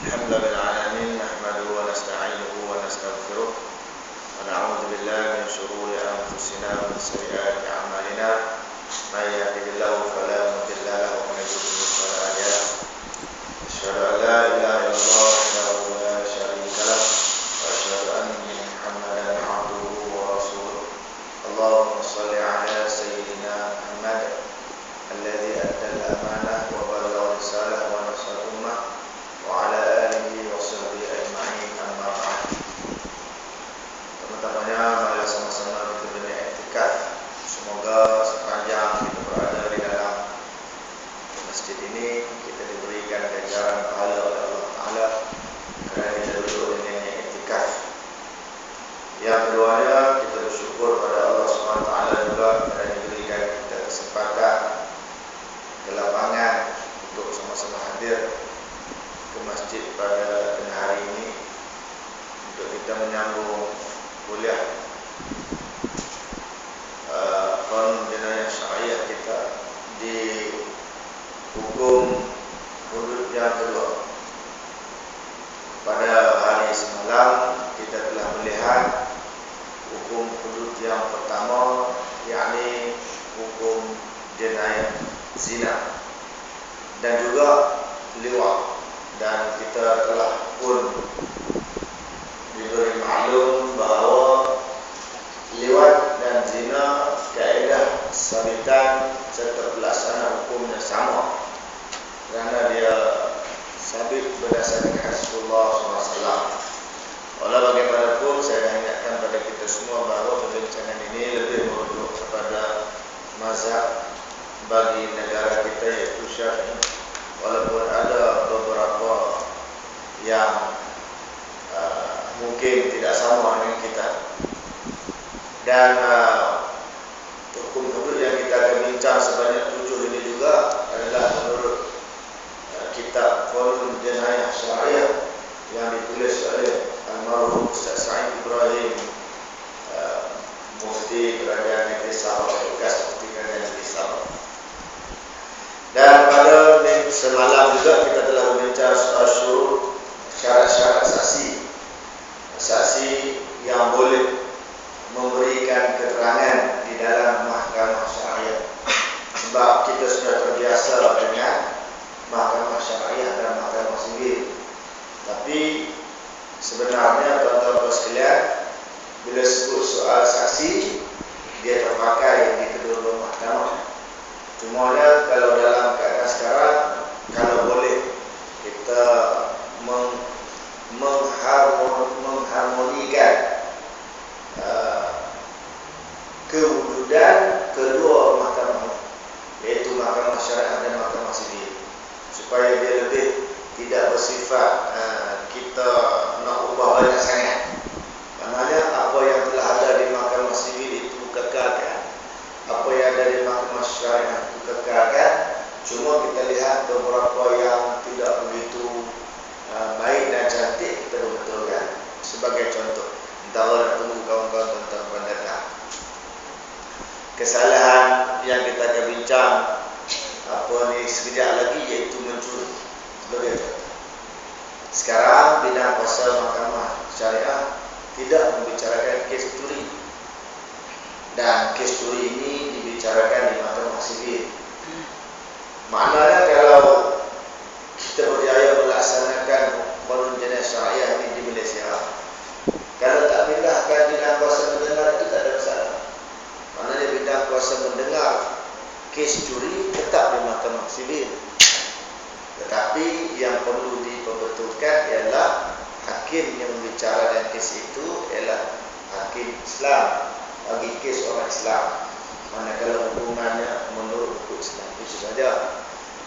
الحمد لله العالمين نحمده ونستعينه ونستغفره ونعوذ بالله من شرور أنفسنا ومن سيئات أعمالنا من يهده الله فلا مضل له ومن يضلل فلا هادي له أشهد أن لا إله إلا الله وحده لا شريك له وأشهد أن محمدا عبده ورسوله اللهم صل على سيدنا محمد الذي أدى الأمانة وبلغ الرسالة ونصر الأمة وعلى آله وصحbihi ajma'in amma ba'd. Teman-temannya, mari sama-sama kita beriktikaf. Semoga sepanjang kita berada di dalam masjid ini kita diberikan ganjaran pahala oleh Allah Taala kerana kita duduk dengan iktikaf. Yang keduanya, kita bersyukur pada Allah Subhanahu Wa Taala juga kerana diberikan kita kesempatan ke lapangan untuk sama-sama hadir ke masjid pada tengah hari ini untuk kita menyambung kuliah Qanun Jinayah Syariah kita di hukum hudud yang kedua. Pada hari semalam kita telah melihat hukum hudud yang pertama, yakni hukum jenayah zina dan juga liwat. Dan kita telah pun diberi maklum bahawa liwat dan zina kaedah sabitan serta pelaksanaan hukumnya sama kerana dia sabit berdasarkan Rasulullah SAW. Walau bagaimanapun saya dah ingatkan pada kita semua bahawa perbincangan ini lebih merujuk kepada mazhab bagi negara kita iaitu Syafi'i. Walaupun ada beberapa yang mungkin tidak sama dengan kita. Dan hukum hudud yang kita akan bincang sebanyak 7 ini juga adalah menurut kitab Qanun Jinayah Syariah yang ditulis oleh almarhum Ustaz Sa'id Ibrahim, Mufti Kerajaan Negeri Sabah, bekas Mufti Kerajaan Negeri Sabah. Dan pada semalam juga kita telah berbincang soal syurut, syarat-syarat saksi. Saksi yang boleh memberikan keterangan di dalam mahkamah syariah. Sebab kita sudah terbiasa dengan mahkamah syariah dan mahkamah sivil. Tapi sebenarnya tuan-tuan sekalian, bila sebut soal saksi, dia terpakai di kedua-dua mahkamah. Cumanya kalau dalam keadaan sekarang, kalau boleh kita mengharmonikan kewujudan kedua mahkamah, iaitu mahkamah syariah dan mahkamah sivil, supaya dia lebih tidak bersifat kita nak ubah banyak sangat. Maknanya apa yang telah ada di mahkamah sivil itu kekalkan, apa yang ada di mahkamah syariah itu kekalkan. Cuma kita lihat beberapa yang tidak begitu baik dan cantik kita betulkan. Sebagai contoh, entah nak tunggu kawan-kawan tentang pendatang. Kesalahan yang kita akan bincang sekejap lagi, iaitu mencuri. Sebagai contoh, sekarang bidang kuasa mahkamah syariah tidak membicarakan kes curi, dan kes curi ini dibicarakan di mahkamah sivil. Maknanya kalau kita berjaya melaksanakan Qanun Jinayah Syariah ini di Malaysia, kalau tak pindahkan bidang kuasa mendengar itu tak ada masalah. Maknanya bidang kuasa mendengar kes curi tetap di mahkamah sivil. Tetapi yang perlu diperbetulkan ialah hakim yang membicarakan kes itu ialah hakim Islam bagi kes orang Islam. Manakala hukumannya menurut hukum Islam. Itu saja.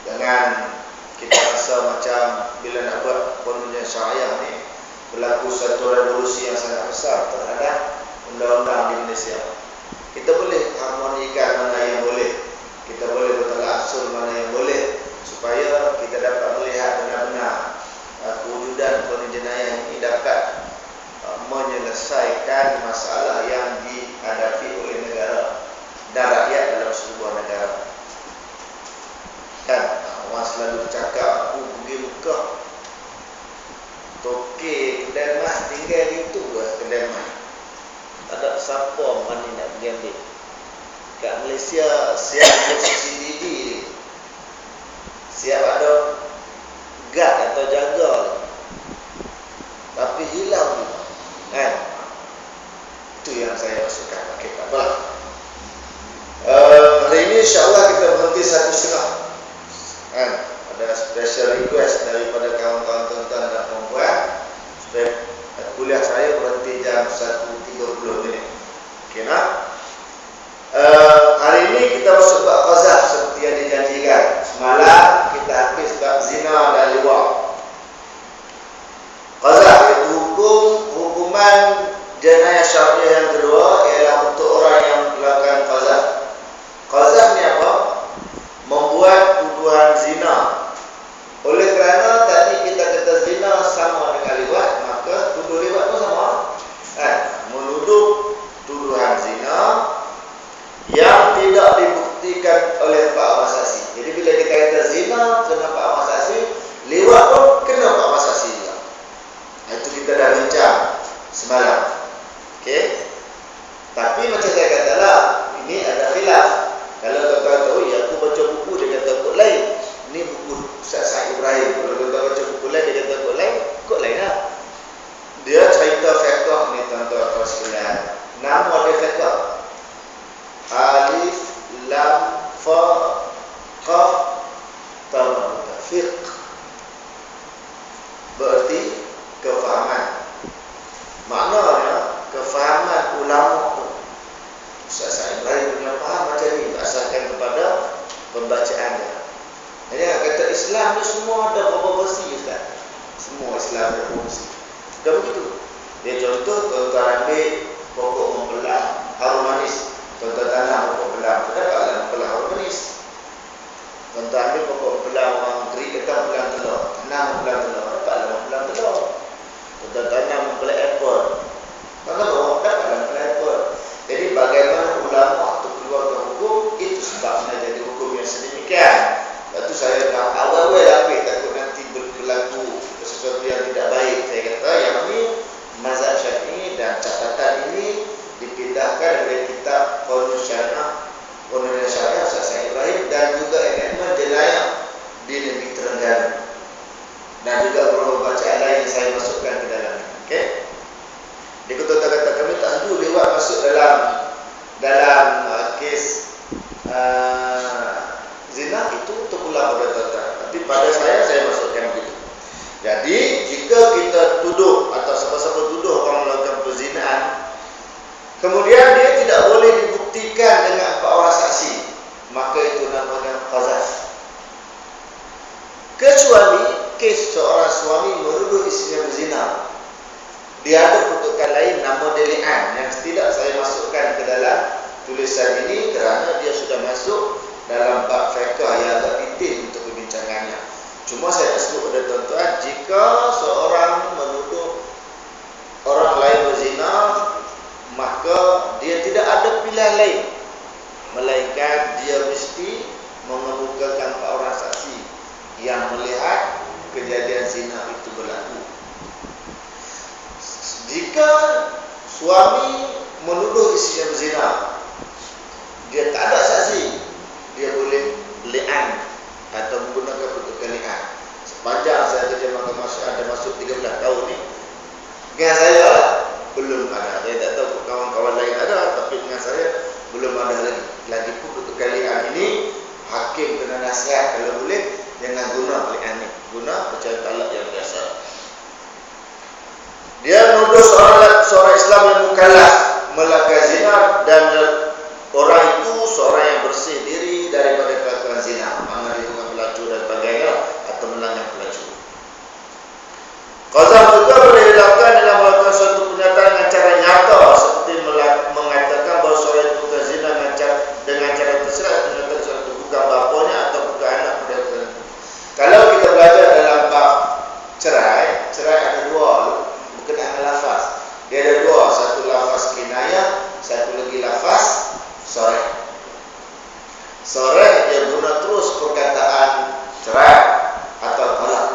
Jangan kita rasa macam bila nak buat Qanun Syariah ni berlaku satu revolusi yang sangat besar terhadap undang-undang di Malaysia. Kita boleh harmonikan mana yang boleh, kita boleh bertolak ansur mana yang boleh, supaya kita dapat melihat benar-benar kewujudan Qanun Jinayah ini dapat menyelesaikan masalah yang dihadapi oleh negara dan rakyat dalam sebuah negara. Dan orang selalu cakap, aku pergi Mekah toke kedai mak tinggal itu kedai mak. Ada siapa mana nak pergi ambil. Kat Malaysia siap ada CCTV ni. Siap ada guard atau jaga. Tapi hilang juga. Kan? Itu yang saya maksudkan. Okey, tak apalah. Hari ini insya-Allah kita berhenti 1:30. Kan? Ada special request daripada kawan-kawan tuan-tuan dan puan-puan supaya kuliah saya berhenti jam 1:30 minit. Okey nak? Hari ini kita masuk bab qazaf seperti yang dijanjikan. Semalam kita habis bab zina dan liwat. Qazaf itu hukuman jenayah syariah yang kedua ialah untuk orang yang melakukan qazaf. Qazaf ni apa? Membuat tuduhan zina. Oleh kerana tadi kita kata zina sama dengan liwat, maka tuduh liwat pun sama. Menuduh tuduhan zina yang tidak dibuktikan oleh empat orang saksi. Jadi bila kita kata zina kena empat orang saksi, liwat pun kena empat orang saksi juga. Itu kita dah bincang semalam. Okey. Tapi macam saya katalah, ini ada khilaf. Kalau tuan-tuan tahu, ya aku baca buku dia kata kod lain. Ini buku Ustaz Sa'id Ibrahim. Kalau tuan-tuan baca buku lain dia kata kod lain lah. Dia cerita fiqh ni tuan-tuan sekalian. Nama dia fiqh. Alif lam fa qaf ta fiqh. Berarti kefahaman. Maknanya kefahaman ulama tu. Ustaz Sa'id Ibrahim punya faham macam ni berdasarkan kepada pembacaan dia. Jadi kata Islam ni semua ada berapa versi Ustaz? Semua Islam ada versi. Dah begitu. Dia contoh tuan-tuan ambil pokok membelah harum manis. Tuan-tuan tanam pokok belah, terdapat dalam membelah harum manis. Tuan-tuan ambil pokok membelah orang Greek kata belah telur. Tanam membelah telur, dapat dalam membelah telur. Tuan-tuan tanam membelah apple. Tuan-tuan dapat dalam membelah apple. Jadi bagaimana ulama untuk keluarkan hukum, itu sebabnya jadi hukum yang sedemikian. Lepas tu saya dah awal-awal ambil takut nanti berlaku sesuatu yang tidak baik. Saya kata yang ini mazhab Syafi'i dan catatan ini dipindahkan dari kitab Qanun Syariah Ustaz Sa'id Ibrahim dan juga enakmen jenayah di negeri Terengganu. Dan juga beberapa bacaan lain yang saya masukkan ke dalamnya. Okey. Dia kata kami tak setuju lewat masuk dalam kes zina itu untuk ulang pada tuan-tuan. Tapi pada saya masukkan begitu. Jadi jika kita tuduh atau siapa-siapa tuduh orang melakukan perzinaan, kemudian dia tidak boleh dibuktikan dengan empat orang saksi, maka itu namanya qazaf. Kecuali kes seorang suami menuduh isterinya berzina. Dia ada peruntukan lain, nama dia li'an, yang tidak saya masukkan ke dalam tulisan ini kerana dia sudah masuk dalam bab fiqh yang agak detail untuk perbincangannya. Cuma saya sebut pada tuan-tuan, jika seorang menuduh orang lain berzina, maka dia tidak ada pilihan lain melainkan dia mesti mengemukakan empat orang saksi yang melihat kejadian zina itu berlaku. Jika suami menuduh isterinya berzina, dia tak ada saksi, dia boleh li'an atau menggunakan peruntukan li'an. Sepanjang saya terjemahkan ada masuk 13 tahun ni, dengan saya belum ada. Saya tak tahu kawan-kawan lain ada, tapi dengan saya belum ada lagi. Lagipun peruntukan li'an ini hakim kena nasihat kalau boleh jangan guna li'an ni, guna perceraian talak yang biasa. Dia menuduh seorang Islam yang mukallaf melakukan zina dan orang itu seorang yang bersih diri daripada perbuatan zina, mana dia bukan pelacur dan sebagainya atau melanggar pelacur. Qazaf juga boleh dilakukan dalam melakukan suatu pernyataan dengan cara nyata seperti mengatakan bahawa seorang itu bukan zina dengan cara tersirat, mengatakan seorang itu bukan bapanya atau bukan anak pada. Kalau kita belajar dalam bab cerai ada dua berkenaan lafaz. Dia ada dua, satu lafaz kinayah, satu lagi lafaz soreh. Soreh dia guna terus perkataan cerai atau talak.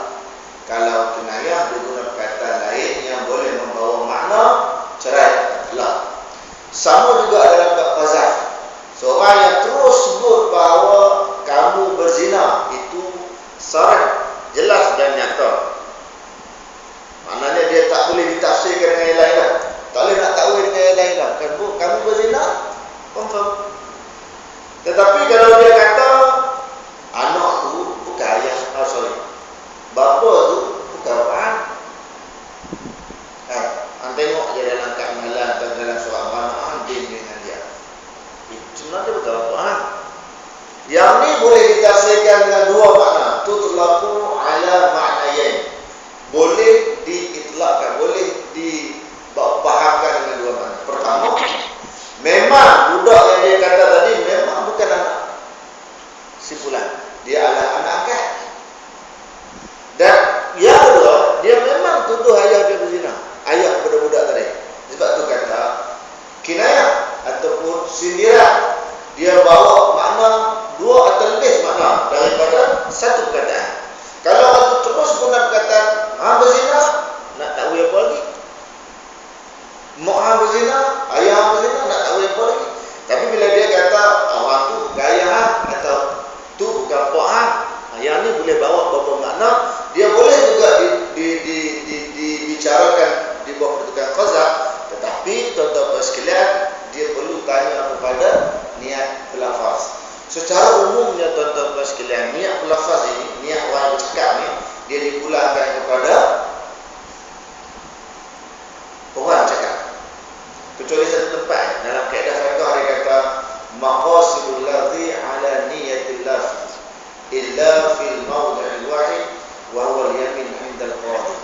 Secara umumnya tuan-tuan sekalian, niat pelafaz ini, niat orang bercakap ni, dia dipulangkan kepada orang cakap. Kecuali satu tempat dalam kaedah fiqh dia kata maqasidul ladzi ala niyatil lafz illa fil mawdi'il wahid wa huwa al-yamin 'inda al-qadi.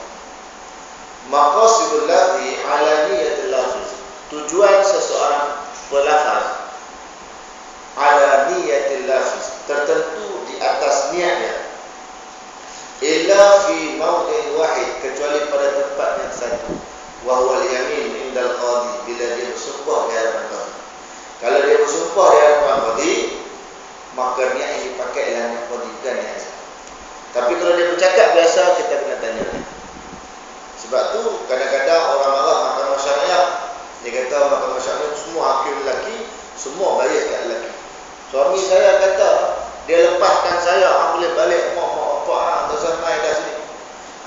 Maqasidul ladzi ala niyatil lafz, tujuan seseorang pelafaz ala niyatil lafz, tertentu di atas niatnya, illa fi mawdi'in wahid, kecuali pada tempat yang satu, wa huwa al-yamin 'inda al-qadi, bila dia bersumpah di hadapan qadi. Kalau dia bersumpah di hadapan qadi, maka niat yang dipakai ialah niat qadi, bukan niat saya. Tapi kalau dia bercakap biasa, kita kena tanya. Sebab tu kadang-kadang orang marah mahkamah syariah, dia kata mahkamah syariah semua hakim lelaki, semua balik kat lelaki. Suami saya kata dia lepaskan saya, aku boleh balik mak apa dah sampai dah sini.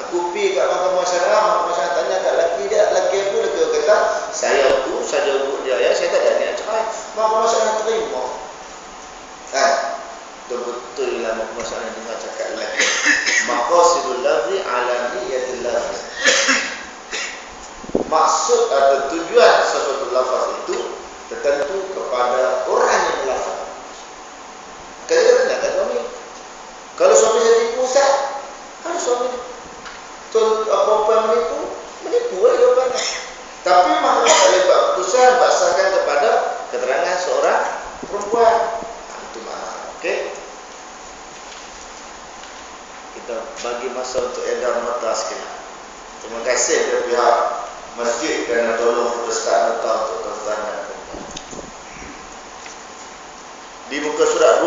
Aku pergi kat mahkamah syariah tanya kat lelaki dia, lelaki aku kata saya tu saja urut dia, ya saya tak ada niat cerai. Mahkamah syariah terima. Kan? Betul lah mahkamah syariah dengar cakap lelaki. Maqasidul lafzi ala niyatil lafz. Maksud atau tujuan sesuatu lafaz itu tertentu kepada orang yang melafaz. Kadang-kadang tak suami. Kalau suami saya tipu, Ustaz. Kalau suami perempuan menipu jawapannya. Tapi maknanya tak boleh buat keputusan berdasarkan kepada keterangan seorang perempuan. Itu makna. Okey. Kita bagi masa untuk edar nota sekalian. Terima kasih kepada pihak masjid kerana tolong protestan nota untuk tuan-tuan dan puan. Di muka surat 2